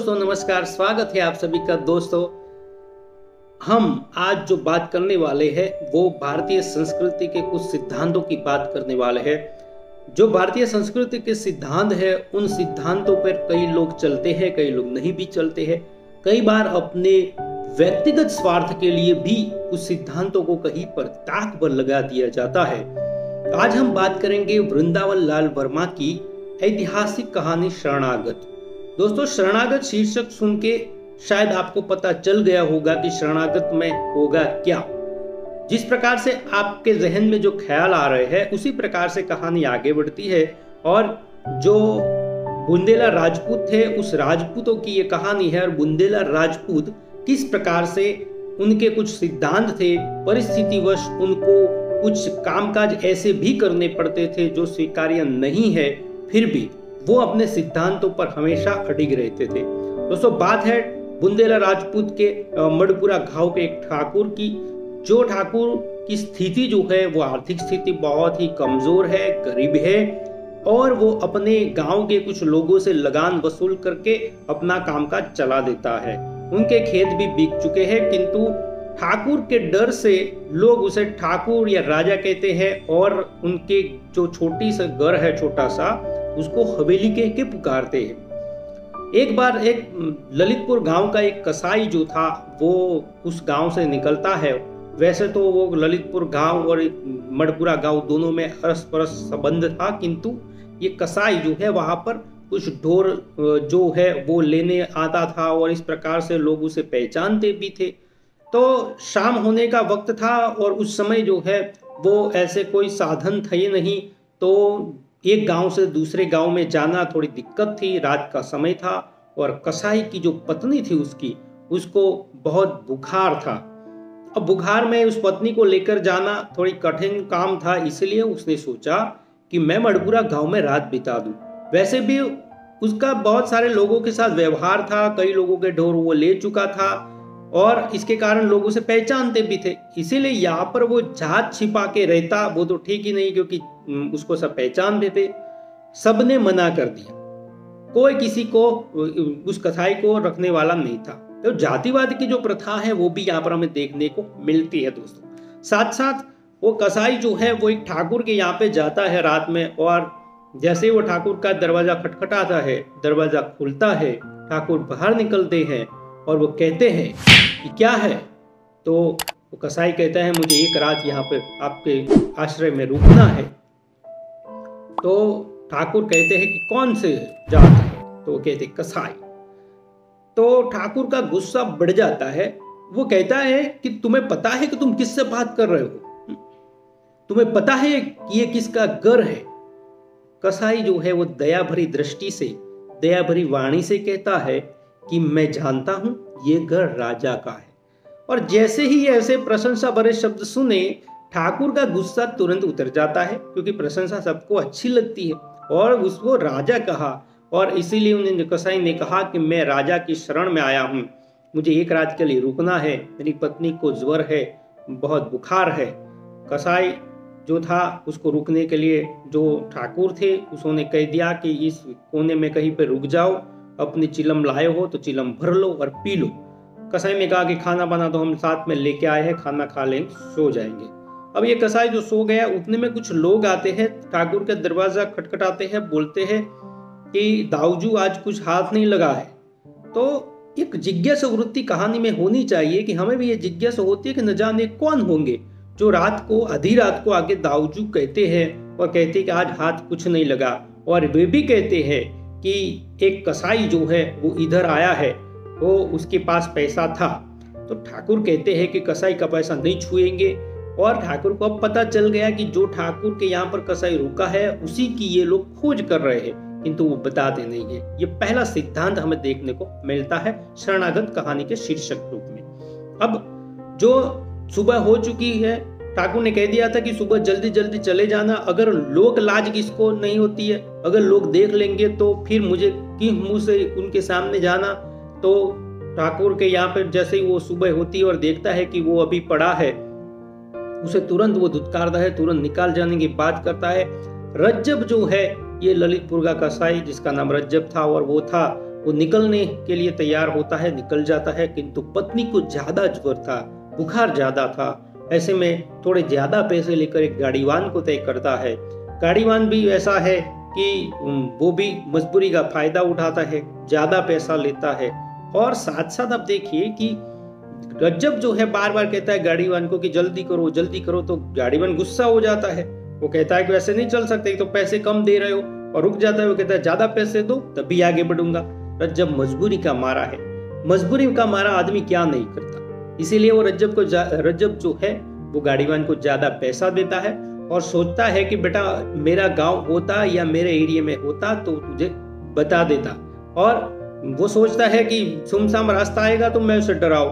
दोस्तों नमस्कार, स्वागत है आप सभी का। दोस्तों हम आज जो बात करने वाले हैं वो भारतीय संस्कृति के कुछ सिद्धांतों की बात करने वाले हैं। जो भारतीय संस्कृति के सिद्धांत है उन सिद्धांतों पर कई लोग चलते हैं, कई लोग नहीं भी चलते हैं। कई बार अपने व्यक्तिगत स्वार्थ के लिए भी उस सिद्धांतों को कहीं पर ताक पर लगा दिया जाता है। तो आज हम बात करेंगे वृंदावन लाल वर्मा की ऐतिहासिक कहानी शरणागत। दोस्तों शरणागत शीर्षक सुन के शायद आपको पता चल गया होगा कि शरणागत में होगा क्या। जिस प्रकार से आपके जहन में जो ख्याल आ रहे हैं उसी प्रकार से कहानी आगे बढ़ती है। और जो बुंदेला राजपूत थे उस राजपूतों की ये कहानी है। और बुंदेला राजपूत किस प्रकार से उनके कुछ सिद्धांत थे, परिस्थितिवश उनको कुछ कामकाज ऐसे भी करने पड़ते थे जो स्वीकार्य नहीं है, फिर भी वो अपने सिद्धांतों पर हमेशा अडिग रहते थे। दोस्तों बात है बुंदेला राजपूत के मडपुरा गांव के एक ठाकुर की। जो ठाकुर की स्थिति जो है वो आर्थिक स्थिति बहुत ही कमजोर है, गरीब है, और वो अपने गांव के कुछ लोगों से लगान वसूल करके अपना कामकाज चला देता है। उनके खेत भी बिक चुके हैं, किंतु ठाकुर के डर से लोग उसे ठाकुर या राजा कहते हैं और उनके जो छोटी सा घर है, छोटा सा, उसको हवेली कह के पुकारते हैं। एक बार एक ललितपुर गांव का एक कसाई जो था वो उस गांव से निकलता है। वैसे तो वो ललितपुर गांव और मडपुरा गांव दोनों में अरस परस संबंध था, किंतु ये कसाई जो है वहां पर कुछ ढोर जो है वो लेने आता था और इस प्रकार से लोग उसे पहचानते भी थे। तो शाम होने का वक्त था और उस समय जो है वो ऐसे कोई साधन थे नहीं, तो एक गांव से दूसरे गांव में जाना थोड़ी दिक्कत थी। रात का समय था और कसाई की जो पत्नी थी उसको बहुत बुखार था। अब बुखार में उस पत्नी को लेकर जाना थोड़ी कठिन काम था, इसलिए उसने सोचा कि मैं मडपुरा गांव में रात बिता दूं। वैसे भी उसका बहुत सारे लोगों के साथ व्यवहार था, कई लोगों के ढोर वो ले चुका था और इसके कारण लोग उसे पहचानते भी थे। इसीलिए यहाँ पर वो जात छिपा के रहता वो तो ठीक ही नहीं, क्योंकि उसको सब पहचानते थे। सबने मना कर दिया, कोई किसी को उस कसाई को रखने वाला नहीं था। तो जातिवाद की जो प्रथा है वो भी यहाँ पर हमें देखने को मिलती है। दोस्तों साथ साथ वो कसाई जो है वो एक ठाकुर के यहाँ पे जाता है रात में, और जैसे वो ठाकुर का दरवाजा खटखटाता है, दरवाजा खुलता है, ठाकुर बाहर निकलते हैं और वो कहते हैं कि क्या है। तो वो कसाई कहता है मुझे एक रात यहाँ पे आपके आश्रय में रुकना है। तो ठाकुर कहते हैं कि कौन से जात है, तो वो कहते कसाई। तो ठाकुर का गुस्सा बढ़ जाता है। वो कहता है कि तुम्हें पता है कि तुम किससे बात कर रहे हो, तुम्हें पता है कि ये किसका घर है। कसाई जो है वो दया भरी दृष्टि से, दया भरी वाणी से कहता है कि मैं जानता हूं ये घर राजा का है। और जैसे ही ऐसे प्रशंसा भरे शब्द सुने ठाकुर का गुस्सा तुरंत उतर जाता है, क्योंकि प्रशंसा सबको अच्छी लगती है और उसको राजा कहा। और इसीलिए उन्हें कसाई ने कहा कि मैं राजा की शरण में आया हूं, मुझे एक रात के लिए रुकना है, मेरी पत्नी को ज्वर है, बहुत बुखार है। कसाई जो था उसको रुकने के लिए जो ठाकुर थे उसने कह दिया कि इस कोने में कहीं पे रुक जाओ, अपनी चिलम लाए हो तो चिलम भर लो और पी लो। कसाई ने कहा कि खाना बना तो हम साथ में लेके आए हैं, खाना खा लेंगे, सो जाएंगे। अब ये कसाई जो सो गया, उतने में कुछ लोग आते हैं, ठाकुर का दरवाजा खटखटाते हैं, बोलते हैं कि दाऊजू आज कुछ हाथ नहीं लगा है। तो एक जिज्ञासा वृत्ति कहानी में होनी चाहिए कि हमें भी ये जिज्ञासा होती है कि न जाने कौन होंगे जो रात को, आधी रात को आके दाऊजू कहते हैं और कहते हैं कि आज हाथ कुछ नहीं लगा। और वे भी कहते हैं कि एक कसाई जो है वो इधर आया है, वो उसके पास पैसा था। तो ठाकुर कहते हैं कि कसाई का पैसा नहीं छुएंगे। और ठाकुर को अब पता चल गया कि जो ठाकुर के यहाँ पर कसाई रुका है उसी की ये लोग खोज कर रहे हैं, किंतु वो बताते नहीं है। ये पहला सिद्धांत हमें देखने को मिलता है शरणागत कहानी के शीर्षक रूप में। अब जो सुबह हो चुकी है, ठाकुर ने कह दिया था कि सुबह जल्दी जल्दी चले जाना, अगर लोग लाज किसको नहीं होती है, अगर लोग देख लेंगे तो फिर मुझे किस मुंह से उनके सामने जाना। तो ठाकुर के यहाँ पर जैसे ही वो सुबह होती है और देखता है कि वो अभी पड़ा है, उसे तुरंत वो धुतकारता है, तुरंत निकाल जाने की बात करता है। रज्जब जो है ये ललितपुर का कसाई जिसका नाम रज्जब था और वो था वो निकलने के लिए तैयार होता है, निकल जाता है, किंतु पत्नी को ज्यादा ज्वर था, बुखार ज्यादा था। ऐसे में थोड़े ज्यादा पैसे लेकर एक गाड़ीवान को तय करता है। गाड़ीवान भी ऐसा है कि वो भी मजबूरी का फायदा उठाता है, ज्यादा पैसा लेता है। और साथ साथ आप देखिए कि रज्जब जो है बार बार कहता है गाड़ीवान को कि जल्दी करो जल्दी करो, तो गाड़ीवान गुस्सा हो जाता है। वो कहता है कि वैसे नहीं चल सकते, तो पैसे कम दे रहे हो, और रुक जाता है। वो कहता है ज्यादा पैसे दो तभी आगे बढ़ूंगा। रज्जब मजबूरी का मारा है, मजबूरी का मारा आदमी क्या नहीं करता। इसीलिए वो रज्जब जो है वो गाड़ीवान को ज्यादा पैसा देता है और सोचता है कि बेटा मेरा गांव होता या मेरे एरिया में होता तो तुझे बता देता। और वो सोचता है कि सुमसाम रास्ता आएगा तो मैं उसे डराऊं।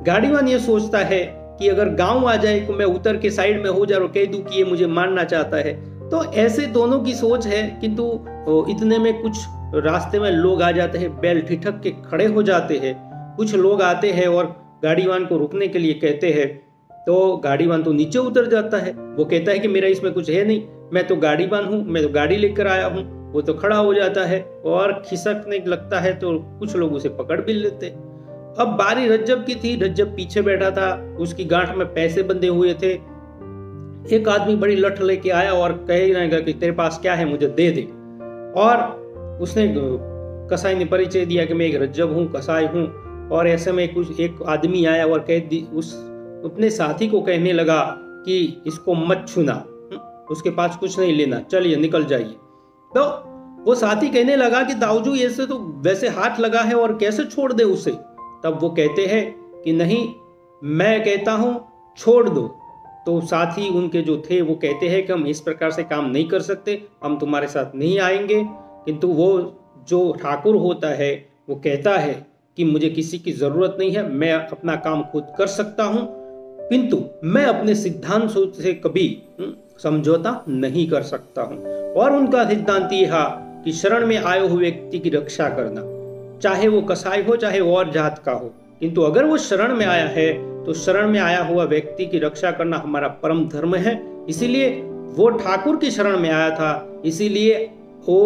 गाड़ीवान ये सोचता है कि अगर गांव आ जाए तो मैं उतर के साइड में हो जाऊं और कह दूं कि ये मुझे मारना चाहता है। तो ऐसे दोनों की सोच है, किंतु इतने में कुछ रास्ते में लोग आ जाते हैं, बैल ठिठक के खड़े हो जाते हैं। कुछ लोग आते हैं और गाड़ीवान को रुकने के लिए कहते हैं, तो गाड़ीवान तो नीचे उतर जाता है। वो कहता है कि मेरा इसमें कुछ है नहीं, मैं तो गाड़ीवान हूँ, मैं तो गाड़ी लेकर आया हूँ। वो तो खड़ा हो जाता है और खिसकने लगता है, तो कुछ लोग उसे पकड़ भी लेते। अब बारी रज्जब की थी। रज्जब पीछे बैठा था, उसकी गांठ में पैसे बंधे हुए थे। एक आदमी बड़ी लठ लेके आया और कह रहेगा कि तेरे पास क्या है, मुझे दे दे। और उसने कसाई ने परिचय दिया कि मैं एक रज्जब हूँ, कसाई हूँ। और ऐसे में कुछ एक आदमी आया और उस अपने साथी को कहने लगा कि इसको मत छूना, उसके पास कुछ नहीं लेना, चलिए निकल जाइए। तो वो साथी कहने लगा कि दाऊजू ऐसे तो वैसे हाथ लगा है और कैसे छोड़ दे उसे। तब वो कहते हैं कि नहीं, मैं कहता हूं छोड़ दो। तो साथी उनके जो थे वो कहते हैं कि हम इस प्रकार से काम नहीं कर सकते, हम तुम्हारे साथ नहीं आएंगे। किंतु वो जो ठाकुर होता है वो कहता है कि मुझे किसी की जरूरत नहीं है, मैं अपना काम खुद कर सकता हूं, किंतु मैं अपने सिद्धांत से कभी समझौता नहीं कर सकता हूं। और उनका सिद्धांत यह है कि शरण में आए हुए व्यक्ति की रक्षा करना, चाहे वो कसाई हो चाहे और जात का हो, किंतु अगर वो शरण में आया है तो शरण में आया हुआ व्यक्ति की रक्षा करना हमारा परम धर्म है। इसीलिए वो ठाकुर की शरण में आया था, इसीलिए वो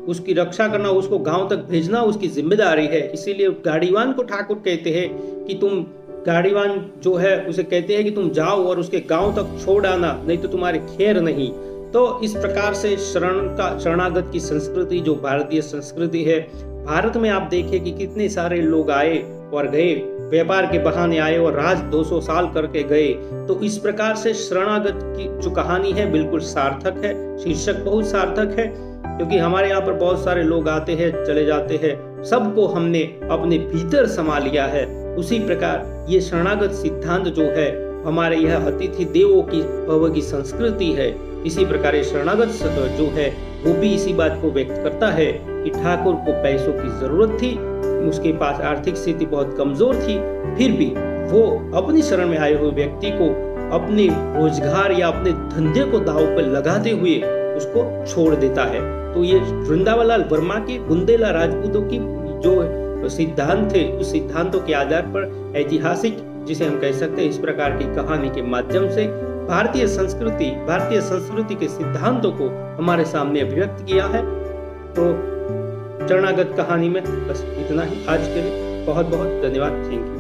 उसकी रक्षा करना, उसको गांव तक भेजना उसकी जिम्मेदारी है। इसीलिए गाड़ीवान को ठाकुर कहते हैं कि तुम, गाड़ीवान जो है उसे कहते हैं कि तुम जाओ और उसके गांव तक छोड़ आना, नहीं तो तुम्हारे खैर नहीं। तो इस प्रकार से शरणागत की संस्कृति जो भारतीय संस्कृति है, भारत में आप देखें कि कितने सारे लोग आए और गए, व्यापार के बहाने आए और राज 200 साल करके गए। तो इस प्रकार से शरणागत की जो कहानी है बिल्कुल सार्थक है, शीर्षक बहुत सार्थक है, क्योंकि हमारे यहाँ पर बहुत सारे लोग आते हैं चले जाते हैं, सबको हमने अपने भीतर समा लिया है। उसी प्रकार ये शरणागत सिद्धांत जो है हमारे यह अतिथि देवों की भव की संस्कृति है। इसी प्रकार ये शरणागत जो है वो भी इसी बात को व्यक्त करता है कि ठाकुर को पैसों की जरूरत थी, उसके पास आर्थिक स्थिति बहुत कमजोर थी, फिर भी वो अपनी शरण में आए हुए व्यक्ति को अपने रोजगार या अपने धंधे को दांव पर लगाते हुए उसको छोड़ देता है। तो ये वृंदावनलाल वर्मा की बुंदेला राजपूतों की जो सिद्धांत थे, उस सिद्धांतों के आधार पर ऐतिहासिक, जिसे हम कह सकते हैं, इस प्रकार की कहानी के माध्यम से भारतीय संस्कृति के सिद्धांतों को हमारे सामने अभिव्यक्त किया है। तो शरणागत कहानी में बस इतना ही आज के लिए। बहुत बहुत धन्यवाद। Thank you.